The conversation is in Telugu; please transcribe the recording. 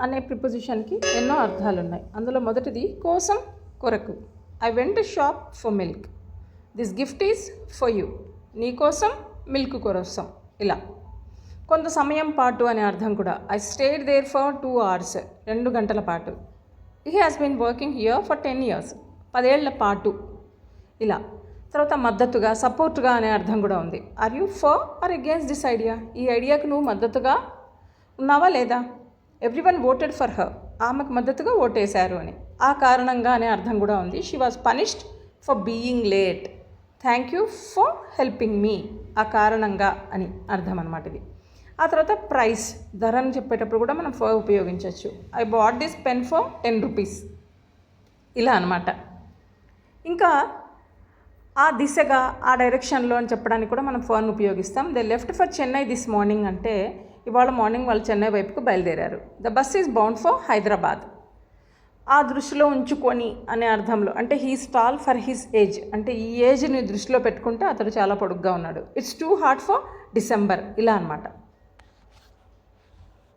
అనే ప్రిపోజిషన్కి ఎన్నో అర్థాలు ఉన్నాయి. అందులో మొదటిది కోసం, కొరకు. I went shop for milk. This gift is for you. నీ కోసం, మిల్క్ కోసం. ఇలా కొంత సమయం పాటు అనే అర్థం కూడా. I stayed there for 2 hours. 2 గంటల పాటు. He has been working here for 10 years. 10 ఏళ్ల పాటు. ఇలా తర్వాత మద్దతుగా, సపోర్ట్గా అనే అర్థం కూడా ఉంది. Are you for or against this idea? ఈ ఐడియాకి నువ్వు మద్దతుగా ఉన్నావా లేదా? Everyone voted for her. ఆమెకు మద్దతుగా ఓటేశారు అని. ఆ కారణంగా అనే అర్థం కూడా ఉంది. She was punished for being late. Thank you for helping me. ఆ కారణంగా అని అర్థం అన్నమాట ఇది. ఆ తర్వాత ప్రైస్, ధరని చెప్పేటప్పుడు కూడా మనం ఫర్ ఉపయోగించవచ్చు. I bought this pen for 10 rupees. ఇలా అనమాట. ఇంకా ఆ దిశగా, ఆ డైరెక్షన్లో అని చెప్పడానికి కూడా మనం ఫర్ని ఉపయోగిస్తాం. They left for Chennai this morning అంటే ఇవాళ మార్నింగ్ వాళ్ళు చెన్నై వైపుకు బయలుదేరారు. The bus is bound for Hyderabad. ఆ దృష్టిలో ఉంచుకొని అనే అర్థంలో, అంటే he's tall for his age, అంటే ఈ ఏజ్ని దృష్టిలో పెట్టుకుంటే అతడు చాలా పొడుగ్గా ఉన్నాడు. It's too hot for December. ఇలా అనమాట.